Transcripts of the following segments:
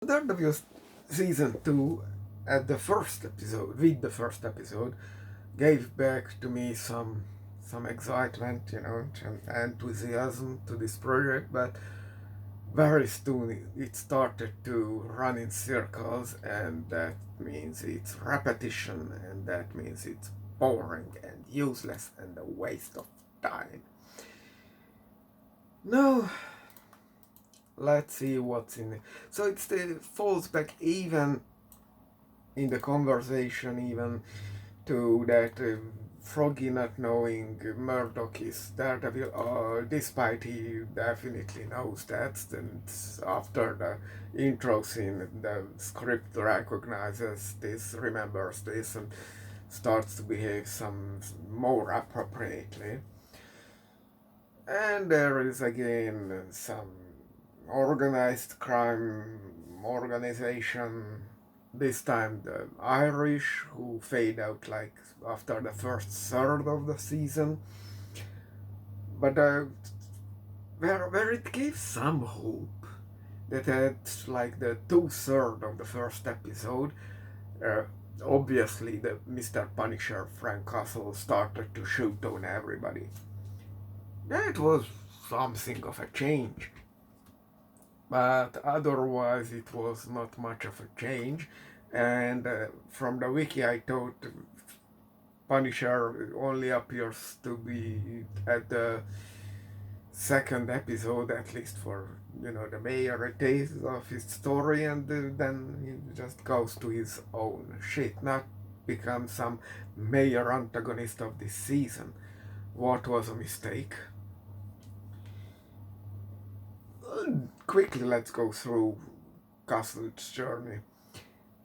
Daredevil season 2 at the first episode, with the first episode, gave back to me some excitement, and enthusiasm to this project, but very soon it started to run in circles, and that means it's repetition, and that means it's boring and useless and a waste of time. No, let's see what's in it. So it falls back even in the conversation, even to that Froggy not knowing Murdoch is Daredevil, despite he definitely knows that. And after the intro scene, the script recognizes this, remembers this, and starts to behave some more appropriately. And there is again some organized crime organization, this time the Irish, who fade out like after the first third of the season. But where it gives some hope that at like the two-thirds of the first episode, uh, obviously the Mr. Punisher Frank Castle started to shoot on everybody. That was something of a change. But otherwise it was not much of a change. And from the wiki I thought Punisher only appears to be at the second episode, at least for the majority of his story, and then he just goes to his own shit, not become some major antagonist of this season. What was a mistake? Quickly, let's go through Castle's journey.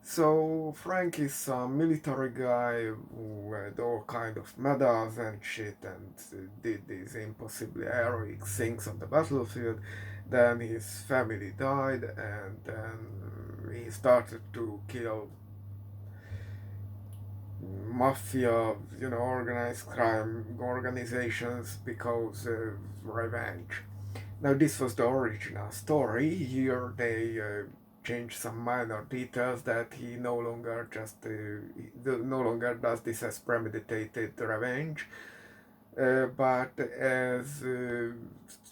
So Frank is a military guy who had all kind of medals and shit, and did these impossibly heroic things on the battlefield. Then his family died, and then he started to kill mafia, organized crime organizations because of revenge. Now this was the original story. Here they changed some minor details, that he no longer no longer does this as premeditated revenge, but as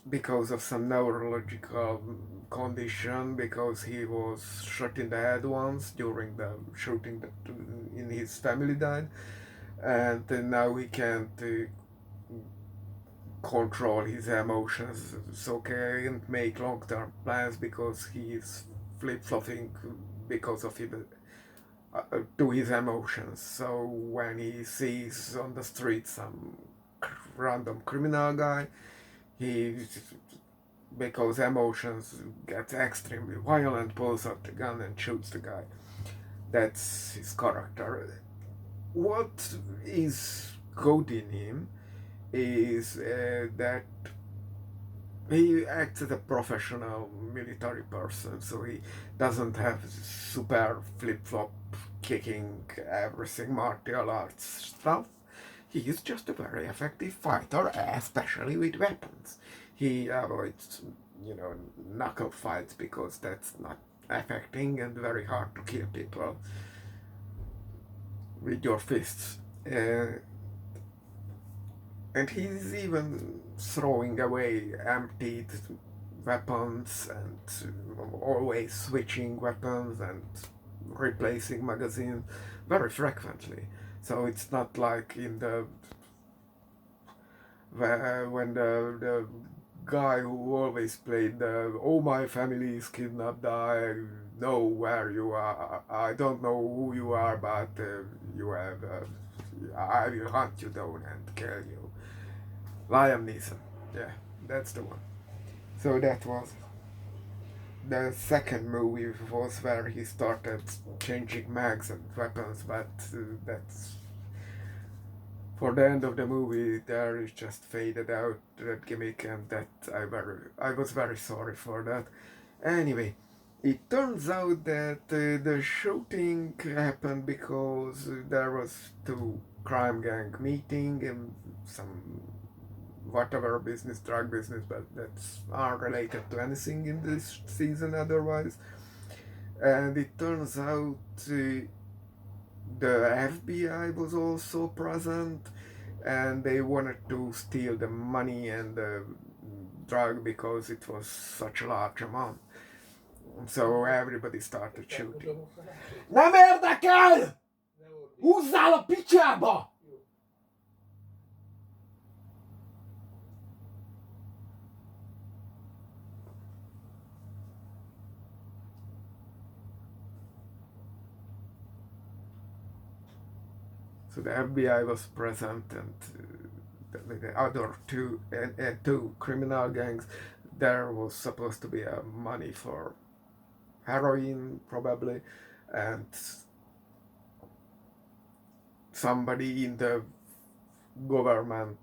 because of some neurological condition, because he was shot in the head once during the shooting that in his family died, and now he can't control his emotions, so can't make long-term plans because he's flip-flopping because of him, to his emotions. So when he sees on the street some random criminal guy, he, because emotions get extremely violent, pulls out the gun and shoots the guy. That's his character. What is good in him is that he acts as a professional military person, so he doesn't have super flip-flop kicking everything martial arts stuff. He is just a very effective fighter, especially with weapons. He avoids, knuckle fights because that's not affecting and very hard to kill people with your fists. And he's even throwing away emptied weapons and always switching weapons and replacing magazines very frequently. So it's not like in the when the guy who always played the "Oh, my family is kidnapped, I know where you are, I don't know who you are, but you have I will hunt you down and kill you." Liam Neeson, yeah, that's the one. So that was the second movie, was where he started changing mags and weapons, but that's for the end of the movie. There is just faded out that gimmick, and that I was very sorry for that. Anyway, it turns out that the shooting happened because there was two crime gang meeting and some whatever business, drug business, but that's unrelated to anything in this season otherwise. And it turns out the FBI was also present, and they wanted to steal the money and the drug because it was such a large amount. So everybody started shooting. Nem érdekel! Húzzál a picsába! So the FBI was present, and the other two criminal gangs. There was supposed to be money for heroin, probably, and somebody in the government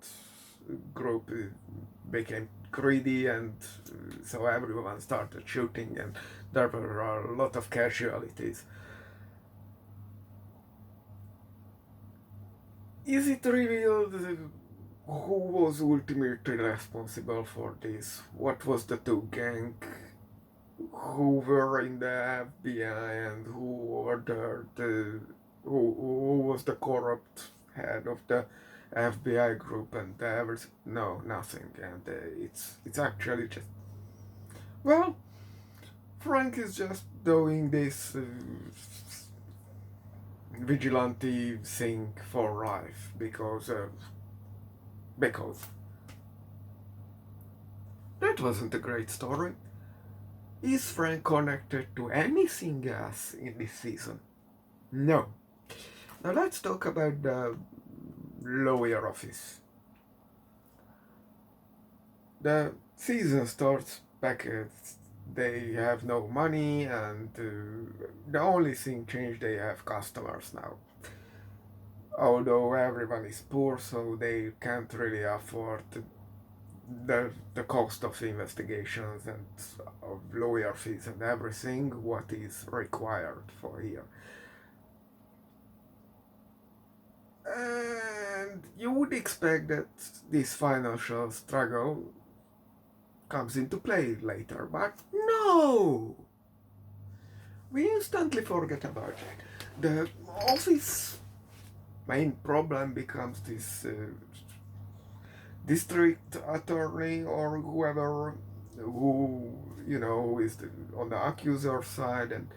group became greedy, and so everyone started shooting, and there were a lot of casualties. Is it revealed who was ultimately responsible for this? What was the two gang who were in the FBI and who ordered who was the corrupt head of the FBI group and everything? No, nothing. And it's actually just, well, Frank is just doing this vigilante thing for life because that wasn't a great story. Is Frank connected to anything else in this season? No. Now let's talk about the lawyer office. The season starts back at they have no money, and the only thing changed, they have customers now. Although everyone is poor, so they can't really afford the cost of investigations and of lawyer fees and everything what is required for here. And you would expect that this financial struggle comes into play later, but no! We instantly forget about it. The office main problem becomes this district attorney or whoever who is on the accuser side, and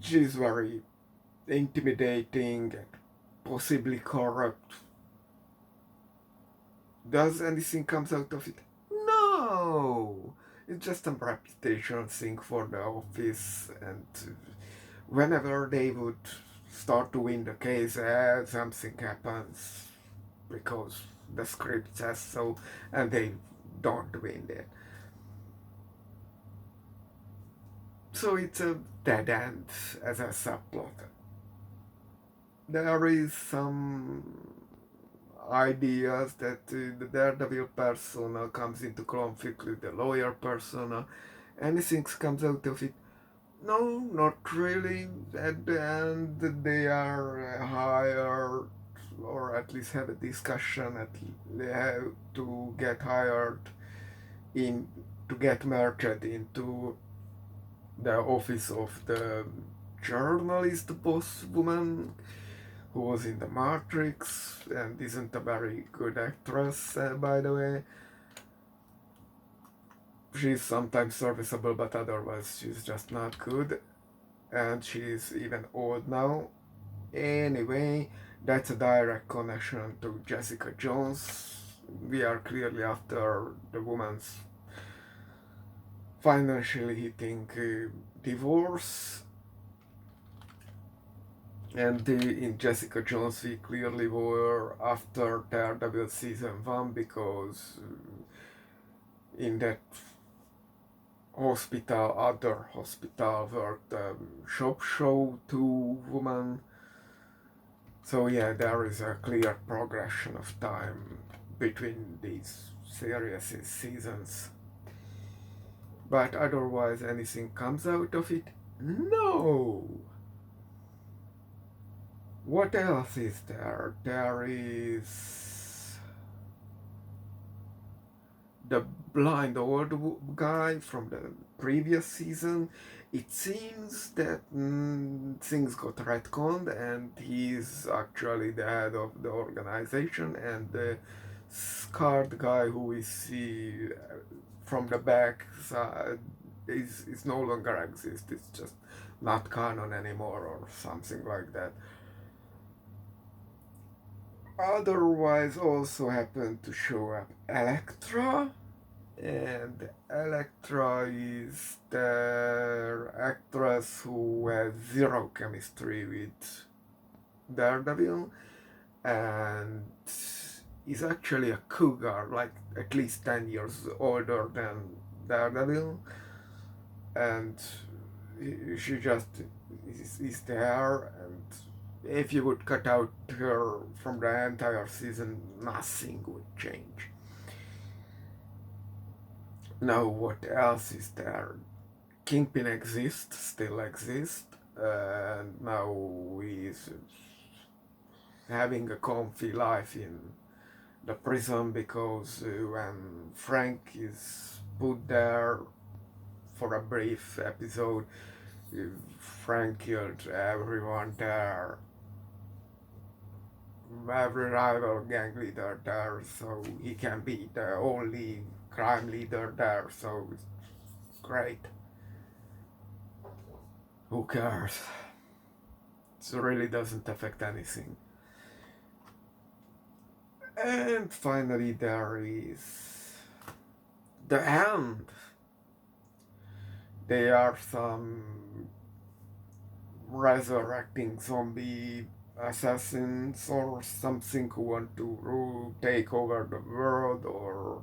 she's very intimidating and possibly corrupt. Does anything comes out of it? No! It's just a reputation thing for the office, and whenever they would start to win the case, something happens because the script says so, and they don't win it. So it's a dead end as a subplot. There is some ideas that the Daredevil persona comes into conflict with the lawyer persona. Anything comes out of it? No, not really. At the end, they are hired, or at least have a discussion. They have to get hired in to get merged into the office of the journalist boss woman who was in the Matrix and isn't a very good actress, by the way. She's sometimes serviceable, but otherwise she's just not good. And she's even old now. Anyway, that's a direct connection to Jessica Jones. We are clearly after the woman's financially hitting divorce. And in Jessica Jones, we clearly were after Daredevil season 1 because in that other hospital worked shop show 2 women. So yeah, there is a clear progression of time between these series seasons. But otherwise, anything comes out of it? No! What else is there? There is the blind old guy from the previous season, it seems that things got retconned and he's actually the head of the organization, and the scarred guy who we see from the back side is no longer exist. It's just not canon anymore or something like that. Otherwise, also happened to show up Elektra, and Elektra is the actress who has zero chemistry with Daredevil and is actually a cougar, like at least 10 years older than Daredevil, and she just is there, and if you would cut out her from the entire season, nothing would change. Now, what else is there? Kingpin exists, still exists, and now he's having a comfy life in the prison because when Frank is put there for a brief episode, Frank killed everyone there, every rival gang leader there, so he can be the only crime leader there, so it's great. Who cares? It really doesn't affect anything. And finally there is the end. They are some resurrecting zombie assassins or something who want to take over the world, or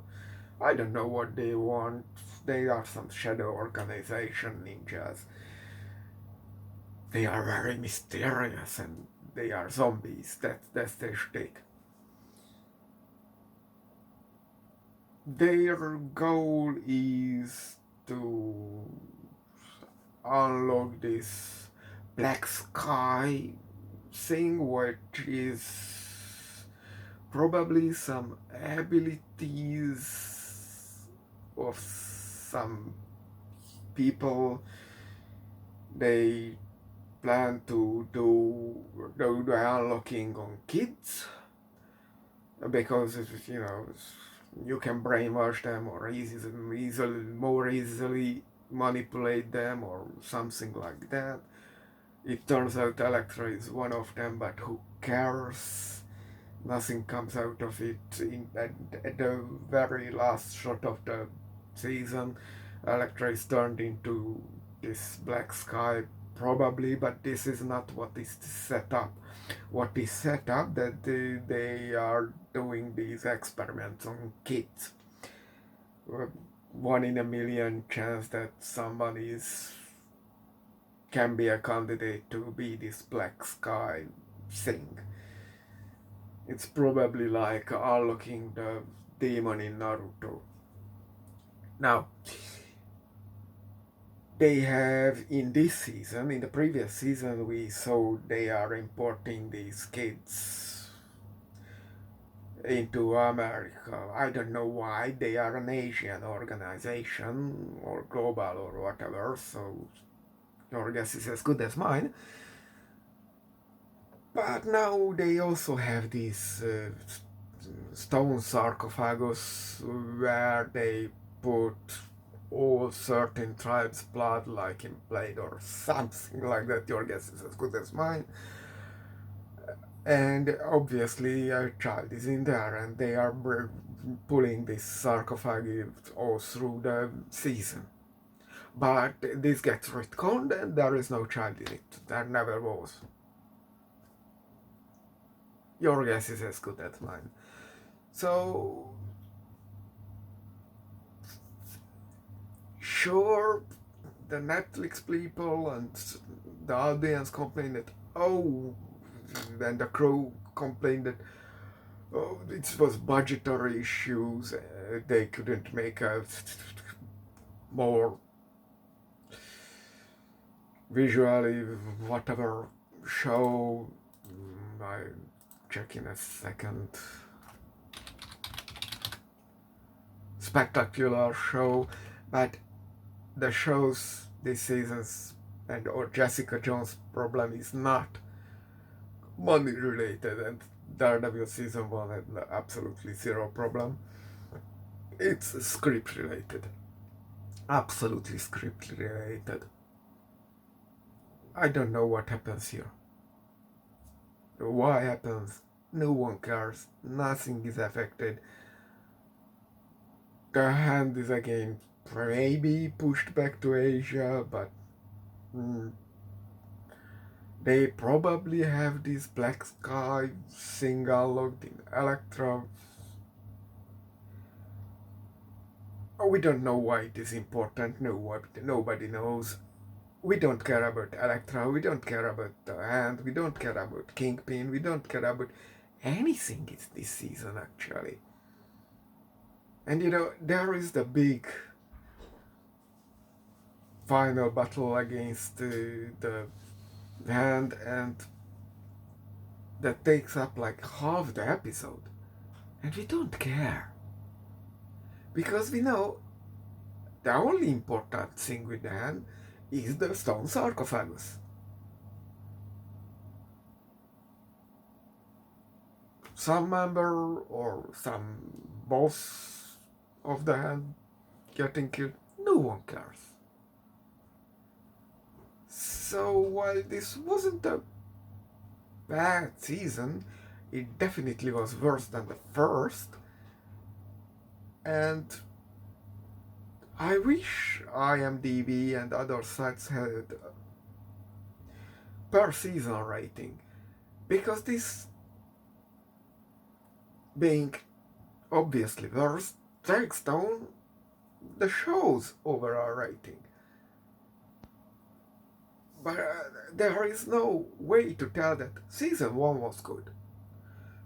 I don't know what they want. They are some shadow organization ninjas. They are very mysterious and they are zombies. That's their shtick. Their goal is to unlock this black sky thing, which is probably some abilities of some people. They plan to do the unlocking on kids because you can brainwash them or more easily manipulate them or something like that. It turns out Elektra is one of them, but who cares? Nothing comes out of it. At the very last shot of the season, Elektra is turned into this black sky, probably, but this is not what is set up. What is set up that they are doing these experiments on kids. 1 in a million chance that somebody can be a candidate to be this black sky thing. It's probably like unlocking the demon in Naruto. Now, they have in this season, in the previous season, we saw they are importing these kids into America. I don't know why. They are an Asian organization or global or whatever, so your guess is as good as mine. But now they also have this stone sarcophagus where they put all certain tribes' blood, like in Blade or something like that. Your guess is as good as mine. And obviously a child is in there, and they are pulling this sarcophagus all through the season. But this gets retconned, and there is no child in it. There never was. Your guess is as good as mine. So, sure, the Netflix people and the audience complained that, and the crew complained that, it was budgetary issues, they couldn't make a more visually whatever show. I check in a second. spectacular show, but the shows this season's and or Jessica Jones problem is not money related, and Daredevil season 1 had absolutely zero problem. It's script related. Absolutely script related. I don't know what happens here. Why happens? No one cares. Nothing is affected. The hand is again maybe pushed back to Asia, but they probably have this Black Sky thing unlocked in Elektra. We don't know why it is important. Nobody knows. We don't care about Elektra. We don't care about the hand. We don't care about Kingpin. We don't care about anything this season, actually. And there is the big final battle against the hand, and that takes up like half the episode. And we don't care. Because we know the only important thing with the hand is the stone sarcophagus. Some member or some boss of the hand getting killed, no one cares. So while this wasn't a bad season, it definitely was worse than the first. And I wish IMDb and other sites had per season rating, because this being obviously worse takes down the show's overall rating. But there is no way to tell that season 1 was good.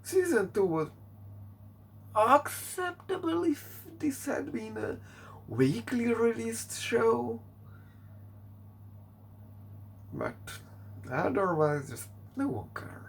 Season 2 was acceptable if this had been a weekly released show. But otherwise, just no one cares.